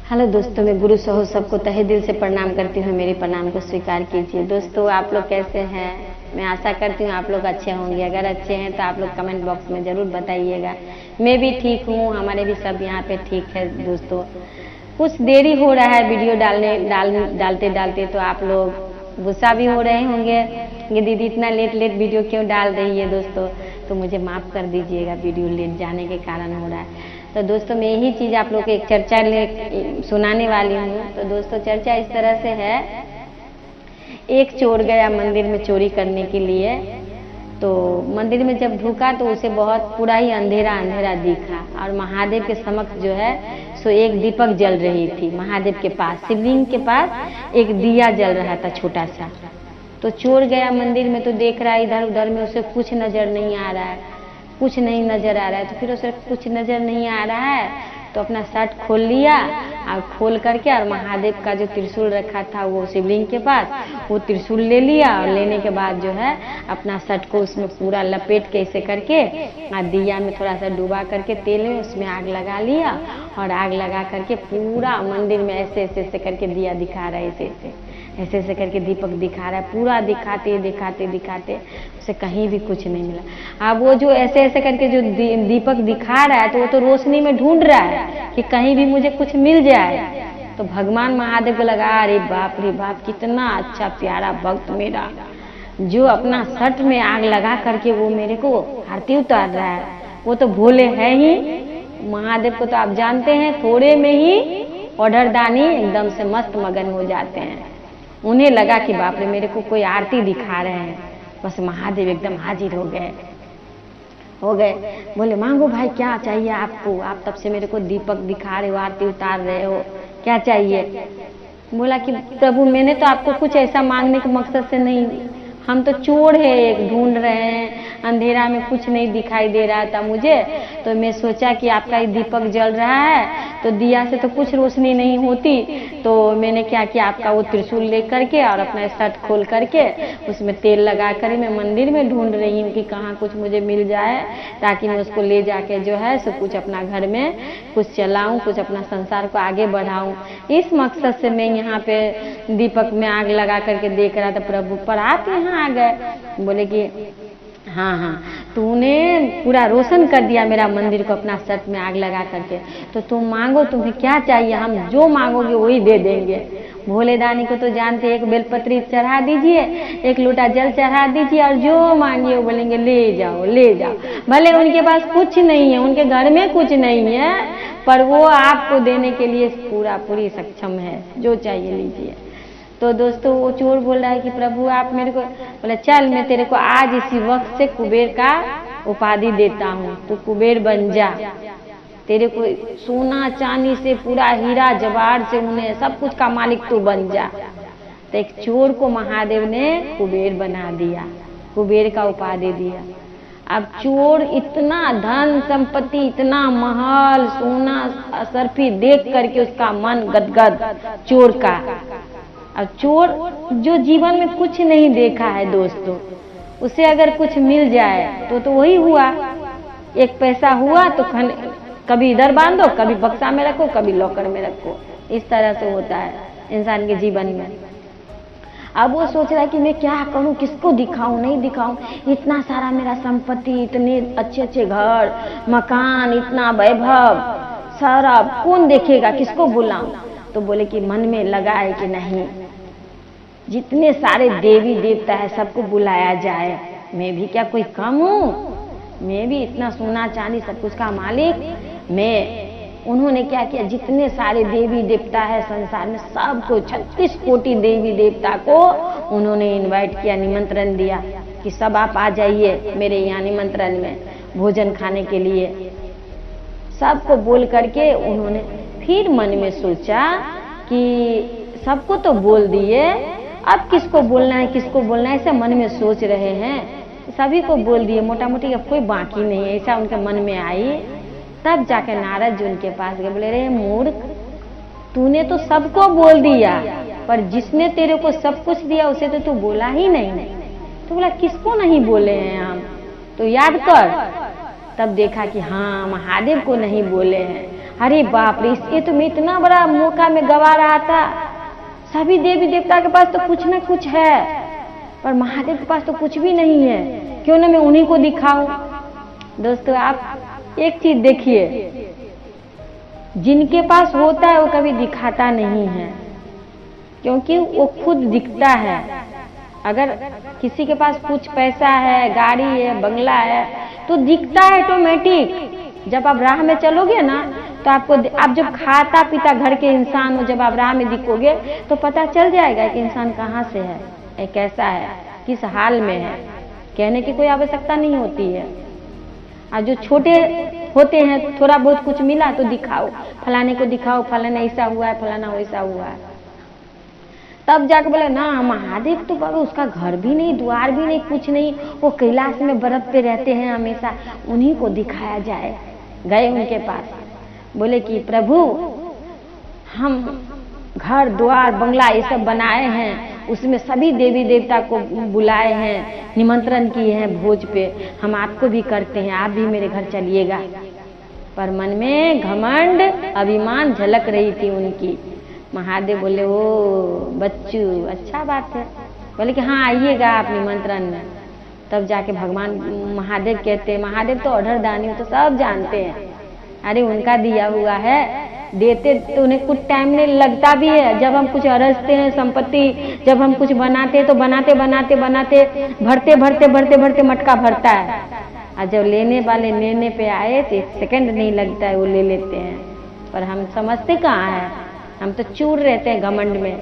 Hello दोस्तों, मैं गुरु सहो सबको तहे दिल से प्रणाम करती हूँ। मेरे प्रणाम को स्वीकार कीजिए। दोस्तों, आप लोग कैसे हैं? मैं आशा करती हूँ आप लोग अच्छे होंगे। अगर अच्छे हैं तो आप लोग कमेंट बॉक्स में ज़रूर बताइएगा। मैं भी ठीक हूँ, हमारे भी सब यहाँ पे ठीक है। दोस्तों, कुछ देरी हो रहा है वीडियो डालते तो आप लोग गुस्सा भी हो रहे होंगे कि दीदी इतना लेट वीडियो क्यों डाल रही है। दोस्तों, तो मुझे माफ़ कर दीजिएगा, वीडियो लेट जाने के कारण हो रहा है। तो दोस्तों, मैं यही चीज़ आप लोग को एक चर्चा सुनाने वाली हूँ। तो दोस्तों, चर्चा इस तरह से है। एक चोर गया मंदिर में चोरी करने के लिए। तो मंदिर में जब ढुका तो उसे बहुत पूरा ही अंधेरा दिखा और महादेव के समक्ष जो है सो एक दीपक जल रही थी। महादेव के पास, शिवलिंग के पास एक दिया जल रहा था छोटा सा। तो चोर गया मंदिर में तो देख रहा है इधर उधर में उसे कुछ नज़र नहीं आ रहा है, कुछ नहीं नज़र आ रहा है। तो फिर उसे कुछ नज़र नहीं आ रहा है तो अपना शर्ट खोल लिया और खोल करके और महादेव का जो त्रिशूल रखा था वो शिवलिंग के पास, वो त्रिशूल ले लिया और लेने के बाद जो है अपना शर्ट को उसमें पूरा लपेट के ऐसे करके और दिया में थोड़ा सा डुबा करके तेल में उसमें आग लगा लिया और आग लगा करके पूरा मंदिर में ऐसे करके दिया दिखा रहा है, ऐसे करके दीपक दिखा रहा है। पूरा दिखाते उसे कहीं भी कुछ नहीं मिला। अब वो जो ऐसे करके जो दीपक दिखा रहा है तो वो तो रोशनी में ढूंढ रहा है कि कहीं भी मुझे कुछ मिल जाए। तो भगवान महादेव को लगा, अरे बाप रे बाप, कितना अच्छा प्यारा भक्त मेरा जो अपना शर्ट में आग लगा करके वो मेरे को आरती उतार रहा है। वो तो भोले है ही, महादेव को तो आप जानते हैं, थोड़े में ही ऑर्डरदानी एकदम से मस्त मगन हो जाते हैं। उन्हें लगा कि बाप रे, मेरे को कोई आरती दिखा रहे हैं। बस महादेव एकदम हाजिर हो गए। बोले, मांगो भाई, क्या चाहिए आपको? आप तब से मेरे को दीपक दिखा रहे हो, आरती उतार रहे हो, क्या चाहिए? बोला कि प्रभु, मैंने तो आपको कुछ ऐसा मांगने के मकसद से नहीं, हम तो चोर है, एक ढूंढ रहे हैं, अंधेरा में कुछ नहीं दिखाई दे रहा था मुझे, तो मैं सोचा कि आपका दीपक जल रहा है तो दिया से तो कुछ रोशनी नहीं होती, तो मैंने क्या किया, आपका वो त्रिशूल ले करके और अपना शर्ट खोल करके उसमें तेल लगा कर मैं मंदिर में ढूंढ रही हूँ कि कहाँ कुछ मुझे मिल जाए, ताकि मैं उसको ले जाके जो है सो कुछ अपना घर में कुछ चलाऊँ, कुछ अपना संसार को आगे बढ़ाऊँ। इस मकसद से मैं यहाँ पे दीपक में आग लगा करके देख रहा था प्रभु। पर आप यहाँ आ गए, बोले कि हाँ, तूने पूरा रोशन कर दिया मेरा मंदिर को अपना शर्ट में आग लगा करके। तो तुम मांगो, तुम्हें क्या चाहिए, हम जो मांगोगे वही दे देंगे। भोले दानी को तो जानते, एक बेलपत्री चढ़ा दीजिए, एक लोटा जल चढ़ा दीजिए और जो मांगिए वो बोलेंगे ले जाओ। भले उनके पास कुछ नहीं है, उनके घर में कुछ नहीं है, पर वो आपको देने के लिए पूरी सक्षम है, जो चाहिए लीजिए। तो दोस्तों, वो चोर बोल रहा है कि प्रभु आप मेरे को, बोले चल मैं तेरे को आज इसी वक्त से कुबेर का उपाधि देता हूँ, तू कुबेर बन जा, तेरे को सोना चांदी से पूरा हीरा जवाहर से उन्हें सब कुछ का मालिक तू बन जा। तो एक चोर को महादेव ने कुबेर बना दिया, कुबेर का उपाधि दिया। अब चोर इतना धन संपत्ति, इतना महल सोना असरफी देख करके उसका मन गदगद चोर का। और चोर जो जीवन में कुछ नहीं देखा है दोस्तों, उसे अगर कुछ मिल जाए तो वही हुआ, एक पैसा हुआ तो कभी इधर बांधो, कभी बक्सा में रखो, कभी लॉकर में रखो। इस तरह से होता है इंसान के जीवन में। अब वो सोच रहा है कि मैं क्या करूं, किसको दिखाऊं, नहीं दिखाऊं, इतना सारा मेरा संपत्ति, इतने अच्छे घर मकान, इतना वैभव सारा, कौन देखेगा, किसको बुलाऊं? तो बोले कि मन में लगा है कि नहीं, जितने सारे देवी देवता है सबको बुलाया जाए, मैं भी क्या कोई कम हूँ, मैं भी इतना सोना चांदी सब कुछ का मालिक मैं। उन्होंने क्या किया, जितने सारे देवी देवता है संसार में सबको, 36 कोटि देवी देवता को उन्होंने इनवाइट किया, निमंत्रण दिया कि सब आप आ जाइए मेरे यहाँ निमंत्रण में भोजन खाने के लिए। सबको बोल करके उन्होंने फिर मन में सोचा कि सबको तो बोल दिए, अब किसको बोलना है, ऐसा मन में सोच रहे हैं। सभी को बोल दिए, मोटा मोटी अब कोई बाकी नहीं है, ऐसा उनके मन में आई। तब जाके नारद जी उनके पास गए, बोले रे मूर्ख, तूने तो सबको बोल दिया, पर जिसने तेरे को सब कुछ दिया उसे तो तू बोला ही नहीं। तो बोला किसको नहीं बोले हैं हम, तो याद कर। तब देखा कि हाँ, महादेव को नहीं बोले हैं, अरे बाप रे, ये तो मैं इतना बड़ा मौका में गवा रहा था। सभी देवी देवता के पास तो कुछ ना कुछ है, पर महादेव के पास तो कुछ भी नहीं है, क्यों ना मैं उन्हीं को दिखाऊं। दोस्तों, आप एक चीज देखिए, जिनके पास होता है वो कभी दिखाता नहीं है, क्योंकि वो खुद दिखता है। अगर किसी के पास कुछ पैसा है, गाड़ी है, बंगला है, तो दिखता है ऑटोमेटिक। जब आप राह में चलोगे ना, तो आपको, आप जब खाता पीता घर के इंसान हो, जब आप राह में दिखोगे तो पता चल जाएगा कि इंसान कहाँ से है, कैसा है, किस हाल में है। कहने की कोई आवश्यकता नहीं होती है। और जो छोटे होते हैं, थोड़ा बहुत कुछ मिला तो दिखाओ, फलाने को दिखाओ, फलाना ऐसा हुआ है, फलाना वैसा हुआ है। तब जाके बोले ना, महादेव तो बाबा उसका घर भी नहीं, द्वार भी नहीं, कुछ नहीं, वो कैलाश में बर्फ पे रहते हैं हमेशा, उन्हीं को दिखाया जाए। गए उनके पास, बोले कि प्रभु, हम घर द्वार बंगला ये सब बनाए हैं, उसमें सभी देवी देवता को बुलाए हैं, निमंत्रण किए हैं भोज पे, हम आपको भी करते हैं, आप भी मेरे घर चलिएगा। पर मन में घमंड, अभिमान झलक रही थी उनकी। महादेव बोले, ओ बच्चू, अच्छा बात है। बोले कि हाँ आइएगा आप निमंत्रण में। तब जाके भगवान महादेव कहते हैं, महादेव तो अढ़र दानी तो सब जानते हैं, अरे उनका दिया हुआ है, देते तो उन्हें कुछ टाइम नहीं लगता भी है। जब हम कुछ अरजते हैं संपत्ति, जब हम कुछ बनाते हैं तो बनाते बनाते बनाते भरते भरते भरते भरते मटका भरता है, और जब लेने वाले लेने पे आए तो 1 सेकंड नहीं लगता है, वो ले लेते हैं। पर हम समझते कहाँ है, हम तो चूर रहते हैं घमंड में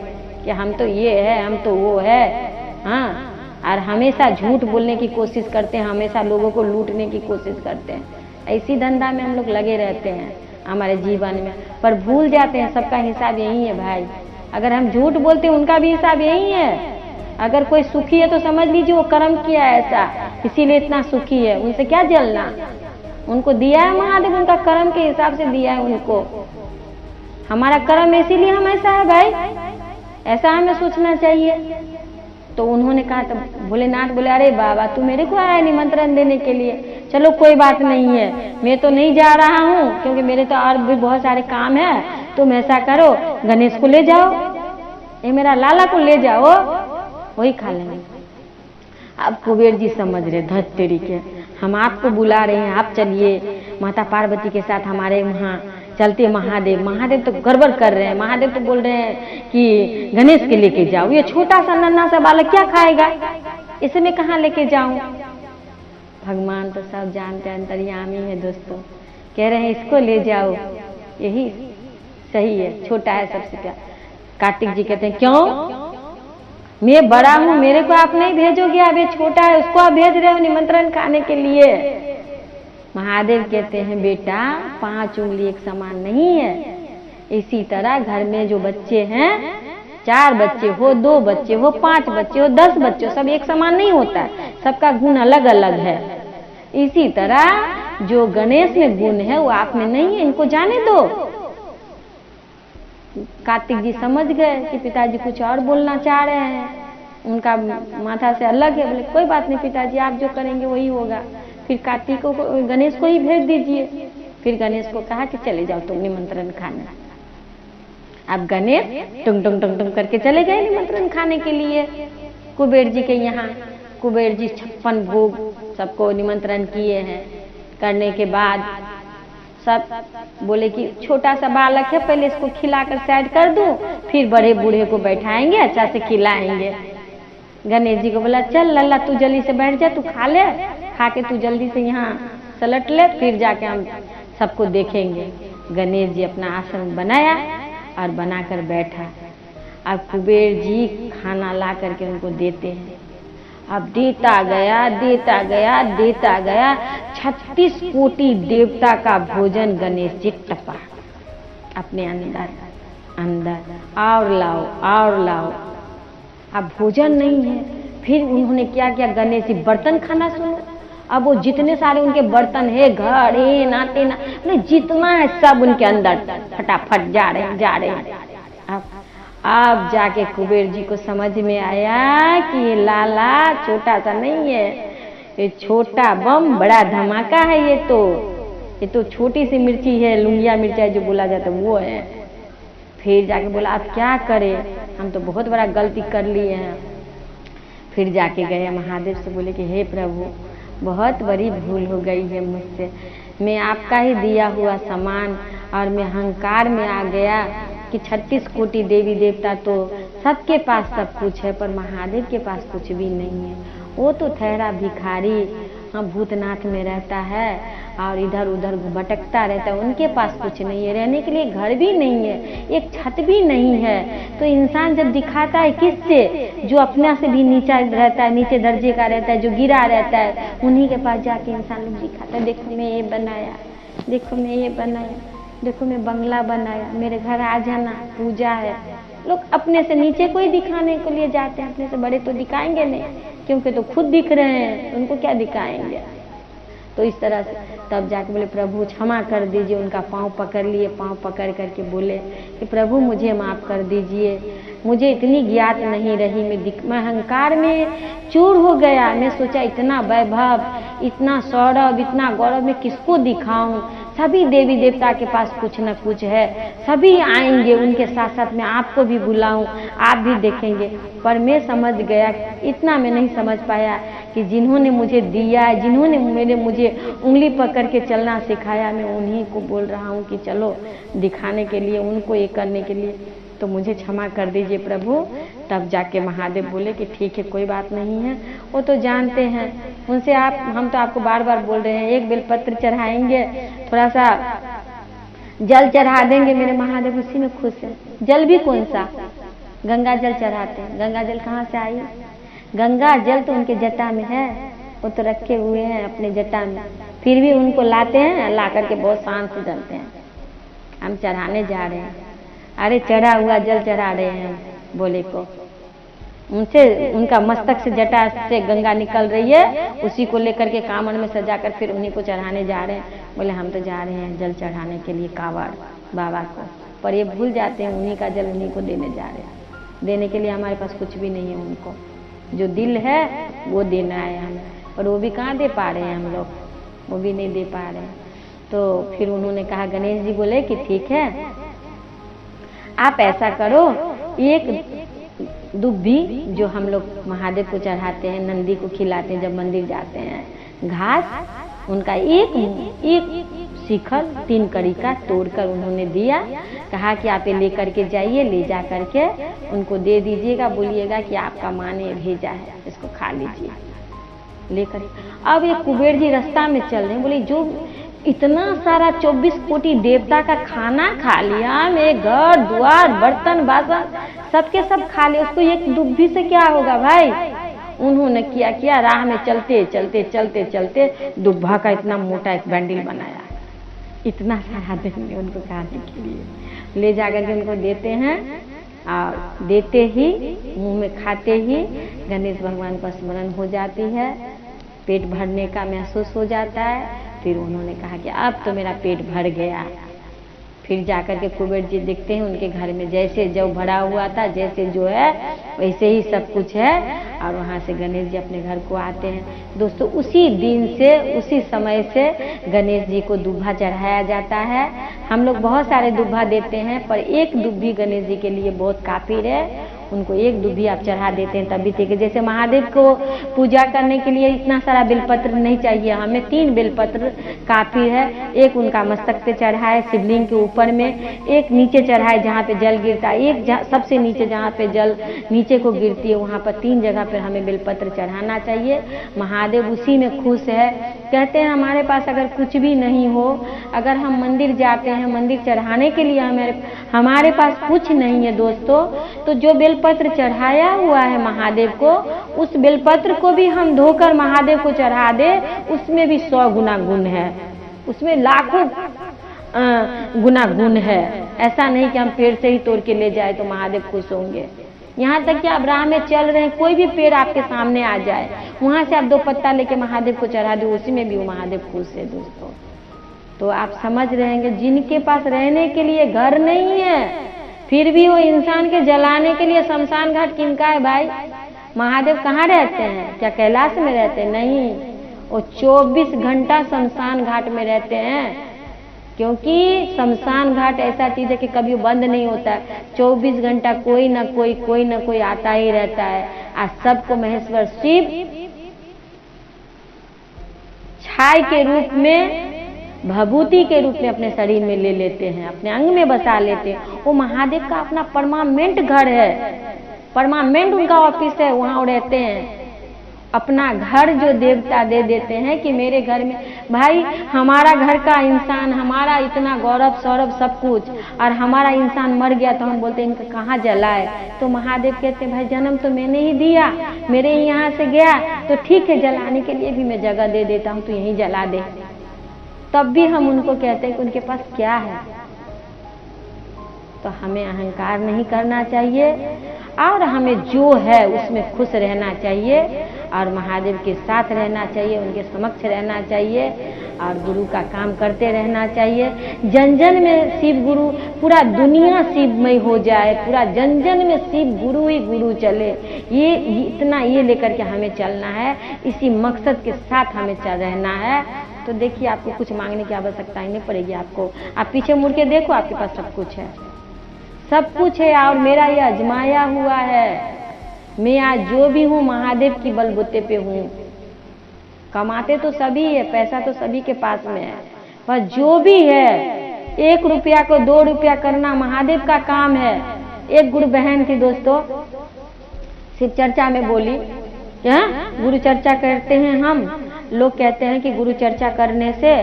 कि हम तो ये है, हम तो वो है। हाँ, और हमेशा झूठ बोलने की कोशिश करते हैं, हमेशा लोगों को लूटने की कोशिश करते हैं। ऐसी धंधा में हम लोग लगे रहते हैं हमारे जीवन में, पर भूल जाते हैं सबका हिसाब यही है भाई। अगर हम झूठ बोलते हैं, उनका भी हिसाब यही है। अगर कोई सुखी है तो समझ लीजिए वो कर्म किया है ऐसा, इसीलिए इतना सुखी है, उनसे क्या जलना। उनको दिया है महादेव, उनका कर्म के हिसाब से दिया है उनको। हमारा कर्म इसीलिए हम ऐसा है भाई, ऐसा हमें सोचना चाहिए। तो उन्होंने कहा, तब भोलेनाथ बोले, अरे बाबा तू मेरे को आया निमंत्रण देने के लिए, चलो कोई बात नहीं है, मैं तो नहीं जा रहा हूँ क्योंकि मेरे तो और भी बहुत सारे काम है। तुम ऐसा करो, गणेश को ले जाओ, ये मेरा लाला को ले जाओ, वही खा लेंगे। अब कुबेर जी समझ रहे, धत तेरी के, हम आपको बुला रहे हैं, आप चलिए माता पार्वती के साथ हमारे वहाँ चलते। महादेव, महादेव तो गड़बड़ कर रहे हैं, महादेव तो बोल रहे हैं कि गणेश के लेके जाओ, ये छोटा सा नन्हा सा बालक क्या खाएगा, इसे मैं कहाँ लेके जाऊं। भगवान तो सब जानते हैं, अंतर्यामी है दोस्तों, कह रहे हैं इसको ले जाओ, यही सही है, छोटा है सबसे प्यार। कार्तिक जी कहते हैं, क्यों, मैं बड़ा हूं, मेरे को आप नहीं भेजोगे, अब ये छोटा है, उसको आप भेज रहे हो निमंत्रण खाने के लिए। महादेव कहते हैं, बेटा 5 उंगली एक समान नहीं है। इसी तरह घर में जो बच्चे हैं, 4 बच्चे हो, 2 बच्चे हो, 5 बच्चे हो, 10 बच्चे हो, सब एक समान नहीं होता है, सबका गुण अलग अलग है। इसी तरह जो गणेश में गुण है वो आप में नहीं है, इनको जाने दो। कार्तिक जी समझ गए कि पिताजी कुछ और बोलना चाह रहे हैं, उनका माथा से अलग है। बोले कोई बात नहीं पिताजी, आप जो करेंगे वही होगा। फिर कार्तिक को, गणेश को ही भेज दीजिए। फिर गणेश को कहा कि चले जाओ तुम निमंत्रण खाने। अब गणेश टुंग टुंग टुंग टुंग करके चले गए निमंत्रण खाने के लिए कुबेर जी के यहाँ। कुबेर जी 56 भोग सबको निमंत्रण किए हैं। करने के बाद सब बोले कि छोटा सा बालक है, पहले इसको खिलाकर साइड कर दूं, फिर बड़े बूढ़े को बैठाएंगे, अच्छा से खिलाएंगे। गणेश जी को बोला, चल लल्ला तू जल्दी से बैठ जा, तू खा ले, खा के तू जल्दी से यहाँ सलट ले, फिर जाके हम सबको देखेंगे। गणेश जी अपना आसन बनाया और बनाकर बैठा। अब कुबेर जी खाना ला करके उनको देते हैं। अब देता गया देता गया देता गया, 36 कोटि देवता का भोजन गणेश जी टपा अपने अंदर अंदर, और लाओ और लाओ। अब भोजन नहीं है। फिर उन्होंने क्या किया, गणेश जी बर्तन खाना शुरू। अब वो जितने सारे उनके बर्तन है, घड़े नाते ना, जितना है सब उनके अंदर फटाफट जा रहे हैं। अब जाके कुबेर जी को समझ में आया कि ये लाला छोटा सा नहीं है, ये छोटा बम बड़ा धमाका है ये तो। ये तो छोटी सी मिर्ची है, लुंगिया मिर्चा जो बोला जाता है वो है। फिर जाके बोला अब क्या करें, हम तो बहुत बड़ा गलती कर लिए हैं। फिर जाके गए महादेव से, बोले कि हे प्रभु बहुत बड़ी भूल हो गई है मुझसे, मैं आपका ही दिया हुआ सामान और मैं अहंकार में आ गया कि 36 कोटि देवी देवता तो सबके पास सब कुछ है, पर महादेव के पास कुछ भी नहीं है। वो तो ठहरा भिखारी, हाँ भूतनाथ में रहता है और इधर उधर भटकता रहता है, उनके पास कुछ नहीं है, रहने के लिए घर भी नहीं है, एक छत भी नहीं है। तो इंसान जब दिखाता है किससे, जो अपना से भी नीचा रहता है, नीचे दर्जे का रहता है, जो गिरा रहता है, उन्हीं के पास जाके इंसान लोग दिखाता है, देखो मैं ये बनाया, देखो मैं ये बनाया, देखो मैं बंगला बनाया, मेरे घर आ जाना, पूजा है। लोग अपने से नीचे को ही दिखाने के लिए जाते हैं, अपने से बड़े तो दिखाएंगे नहीं, क्योंकि तो खुद दिख रहे हैं, उनको क्या दिखाएंगे। तो इस तरह से तब जाके बोले प्रभु क्षमा कर दीजिए, उनका पाँव पकड़ लिए, पाँव पकड़ करके बोले कि प्रभु मुझे माफ़ कर दीजिए, मुझे इतनी ज्ञात नहीं रही, मैं अहंकार में चूर हो गया। मैं सोचा इतना वैभव, इतना सौरभ, इतना गौरव मैं किसको दिखाऊं, सभी देवी देवता के पास कुछ न कुछ है, सभी आएंगे, उनके साथ साथ मैं आपको भी बुलाऊं, आप भी देखेंगे। पर मैं समझ गया, इतना मैं नहीं समझ पाया कि जिन्होंने मुझे दिया, जिन्होंने मुझे उंगली पकड़ के चलना सिखाया, मैं उन्हीं को बोल रहा हूँ कि चलो दिखाने के लिए, उनको ये करने के लिए, तो मुझे क्षमा कर दीजिए प्रभु। तब जाके महादेव बोले कि ठीक है कोई बात नहीं है, वो तो जानते हैं, उनसे आप, हम तो आपको बार बार बोल रहे हैं, एक बेलपत्र चढ़ाएंगे, थोड़ा सा जल चढ़ा देंगे, मेरे महादेव उसी में खुश है। जल भी कौन सा, गंगा जल चढ़ाते हैं। गंगा जल कहाँ से आई, गंगा जल तो उनके जटा में है, वो तो रखे हुए हैं अपने जटा में, फिर भी उनको लाते हैं, ला करके बहुत शान से जलते हैं। हम चढ़ाने जा रहे हैं, अरे चढ़ा हुआ जल चढ़ा रहे हैं बोले को, उनसे उनका मस्तक से जटा से गंगा निकल रही है, उसी को लेकर के कांवड़ में सजाकर फिर उन्हीं को चढ़ाने जा रहे हैं। बोले हम तो जा रहे हैं जल चढ़ाने के लिए कांवड़ बाबा को, पर ये भूल जाते हैं उन्हीं का जल उन्हीं को देने जा रहे हैं। देने के लिए हमारे पास कुछ भी नहीं है, उनको जो दिल है वो देना है हमें, और वो भी कहाँ दे पा रहे हैं हम लोग, वो भी नहीं दे पा रहे हैं। तो फिर उन्होंने कहा, गणेश जी बोले कि ठीक है आप ऐसा करो, एक दुब्बी जो हम लोग महादेव को चढ़ाते हैं, नंदी को खिलाते हैं जब मंदिर जाते हैं, घास उनका एक शिखर 3 कड़ी का तोड़कर उन्होंने दिया, कहा कि आप ये लेकर के जाइए, ले जा करके उनको दे दीजिएगा, बोलिएगा कि आपका माँ ने भेजा है, इसको खा लीजिए लेकर। अब ये कुबेर जी रास्ता में चल रहे हैं, बोले जो इतना सारा 24 कोटि देवता का खाना खा लिया, मैं घर द्वार बर्तन बासन सबके सब खा लिया, उसको एक दुब्बी से क्या होगा भाई। उन्होंने किया राह में चलते चलते चलते चलते दुब्बा का इतना मोटा एक बैंडल बनाया, इतना सारा देंगे उनको खाने के लिए, ले जाकर के उनको देते हैं, और देते ही मुंह में खाते ही गणेश भगवान का स्मरण हो जाती है, पेट भरने का महसूस हो जाता है। फिर उन्होंने कहा कि अब तो मेरा पेट भर गया। फिर जाकर के कुबेर जी देखते हैं उनके घर में जैसे जो भरा हुआ था, जैसे जो है वैसे ही सब कुछ है, और वहाँ से गणेश जी अपने घर को आते हैं। दोस्तों उसी दिन से, उसी समय से गणेश जी को दुब्बा चढ़ाया जाता है। हम लोग बहुत सारे दुब्बा देते हैं, पर एक दुब्बी गणेश जी के लिए बहुत काफी है, उनको एक दुब्बी आप चढ़ा देते हैं तभी ठीक है। जैसे महादेव को पूजा करने के लिए इतना सारा बेलपत्र नहीं चाहिए, हमें 3 बेलपत्र काफी है। एक उनका मस्तक पे चढ़ाए शिवलिंग के ऊपर में, एक नीचे चढ़ाए जहाँ पे जल गिरता है, एक सबसे नीचे जहाँ पे जल नीचे को गिरती है वहाँ पर 3 जगह पर हमें बेलपत्र चढ़ाना चाहिए। महादेव उसी में खुश है। कहते हैं हमारे पास अगर कुछ भी नहीं हो, अगर हम मंदिर जाते हैं, मंदिर चढ़ाने के लिए हमारे पास कुछ नहीं है दोस्तों, तो जो बेलपत्र चढ़ाया हुआ है महादेव को, उस बेलपत्र को भी हम धोकर महादेव को चढ़ा दे, उसमें भी 100 गुना गुण है, उसमें लाखों गुना गुण है। ऐसा नहीं कि हम पेड़ से ही तोड़ के ले जाए तो महादेव खुश होंगे। यहाँ तक कि आप राह में चल रहे हैं, कोई भी पेड़ आपके सामने आ जाए, वहां से आप 2 पत्ता लेके महादेव को चढ़ा दो, उसी में भी वो महादेव खुश है दोस्तों। तो आप समझ रहे हैं जिनके पास रहने के लिए घर नहीं है, फिर भी वो इंसान के जलाने के लिए शमशान घाट किनका है भाई। महादेव कहाँ रहते हैं, क्या कैलाश में रहते हैं? नहीं, वो 24 घंटा शमशान घाट में रहते हैं। क्योंकि शमशान घाट ऐसा चीज है कि कभी बंद नहीं होता है। 24 घंटा कोई ना कोई आता ही रहता है। आज सबको महेश्वर शिव छाया के रूप में, भभूति के रूप में अपने शरीर में ले लेते हैं, अपने अंग में बसा लेते हैं। वो महादेव का अपना परमानेंट घर है, परमानेंट उनका ऑफिस है, वहां रहते हैं। अपना घर जो देवता दे देते हैं कि मेरे घर में, भाई हमारा घर का इंसान, हमारा इतना गौरव सौरभ सब कुछ, और हमारा इंसान मर गया तो हम बोलते हैं इनका कहाँ जलाए। तो महादेव कहते हैं भाई जन्म तो मैंने ही दिया, मेरे ही यहाँ से गया तो ठीक है, जलाने के लिए भी मैं जगह दे देता हूँ, तो यहीं जला दे। तब भी हम उनको कहते हैं कि उनके पास क्या है। तो हमें अहंकार नहीं करना चाहिए और हमें जो है उसमें खुश रहना चाहिए और महादेव के साथ रहना चाहिए, उनके समक्ष रहना चाहिए और गुरु का काम करते रहना चाहिए। जन जन में शिव गुरु, पूरा दुनिया शिवमय हो जाए, पूरा जन जन में शिव गुरु ही गुरु चले, ये इतना ये लेकर के हमें चलना है, इसी मकसद के साथ हमें चल रहना है। तो देखिए आपको कुछ मांगने की आवश्यकता ही नहीं पड़ेगी। आपको आप पीछे मुड़ के देखो, आपके पास सब कुछ है, सब कुछ है। और मेरा ये आजमाया हुआ है, मैं आज जो भी हूँ महादेव की बलबूते पे हूँ। कमाते तो सभी है, पैसा तो सभी के पास में है, पर जो भी है 1 रुपया को 2 रुपया करना महादेव का काम है। एक गुरु बहन थी दोस्तों, शिव चर्चा में बोली, क्या गुरु चर्चा करते हैं हम लोग, कहते हैं कि गुरु चर्चा करने से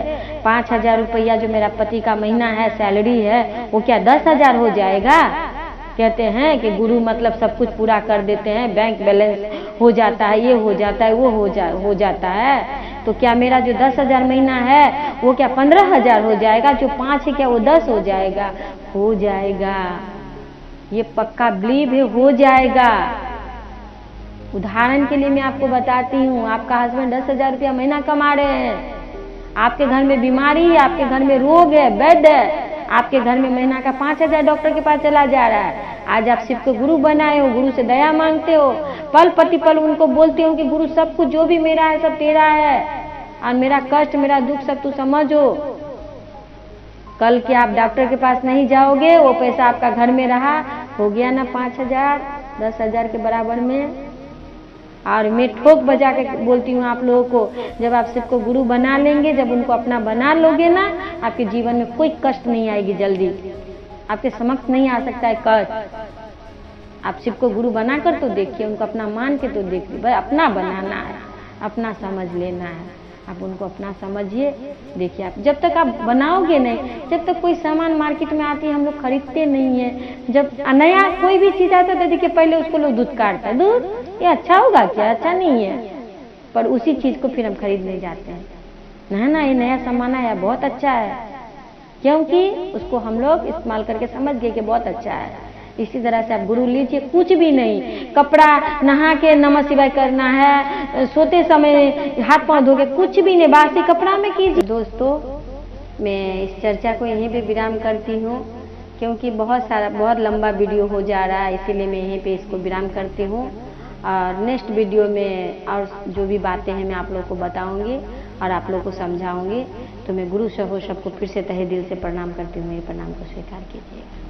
5,000 रुपया जो मेरा पति का महीना है सैलरी है वो क्या 10,000 हो जाएगा। कहते हैं कि गुरु मतलब सब कुछ पूरा कर देते हैं, बैंक बैलेंस हो जाता है, ये हो जाता है, वो हो जाता है। तो क्या मेरा जो 10,000 महीना है वो क्या 15,000 हो जाएगा, जो 5 है क्या वो 10 हो जाएगा। हो जाएगा, ये पक्का बिलीव है, हो जाएगा। उदाहरण के लिए मैं आपको बताती हूँ, आपका हस्बैंड 10,000 रुपया महीना कमा रहे हैं, आपके घर में बीमारी है, आपके घर में रोग है, बेड है, आपके घर में महीना का 5,000 डॉक्टर के पास चला जा रहा है। आज आप शिव को गुरु बनाए हो, गुरु से दया मांगते हो, पल प्रति पल उनको बोलते हो कि गुरु सब कुछ जो भी मेरा है सब तेरा है और मेरा कष्ट मेरा दुख सब तू समझो। कल के आप डॉक्टर के पास नहीं जाओगे, वो पैसा आपका घर में रहा, हो गया ना 5,000 10,000 के बराबर में। और मैं ठोक बजा के बोलती हूँ आप लोगों को, जब आप शिव को गुरु बना लेंगे, जब उनको अपना बना लोगे ना, आपके जीवन में कोई कष्ट नहीं आएगी, जल्दी आपके समक्ष नहीं आ सकता है कष्ट। आप शिव को गुरु बनाकर तो देखिए, उनको अपना मान के तो देखिए, भाई अपना बनाना है, अपना समझ लेना है, आप उनको अपना समझिए। देखिए आप जब तक आप बनाओगे नहीं, जब तक कोई सामान मार्केट में आती है हम लोग खरीदते नहीं है, जब नया कोई भी चीज आता है देखिए पहले उसको लोग दूध काटता है, दूध ये अच्छा होगा क्या, अच्छा नहीं है, पर उसी चीज को फिर हम खरीदने जाते हैं, ना ये नया सामान आया बहुत अच्छा है, क्योंकि उसको हम लोग इस्तेमाल करके समझ गए कि बहुत अच्छा है। इसी तरह से आप गुरु लीजिए, कुछ भी नहीं, कपड़ा नहा के नमः शिवाय करना है, सोते समय हाथ पांव धो के कुछ भी नहीं, बासी कपड़ा में कीजिए। दोस्तों मैं इस चर्चा को यहीं पे विराम करती हूँ, क्योंकि बहुत लंबा वीडियो हो जा रहा है, इसीलिए मैं यहीं पे इसको विराम करती हूँ। और नेक्स्ट वीडियो में और जो भी बातें हैं मैं आप लोगों को बताऊंगी और आप लोगों को समझाऊंगी। तो मैं गुरु सबको फिर से तहे दिल से प्रणाम करती हूँ, मेरे प्रणाम को स्वीकार कीजिएगा।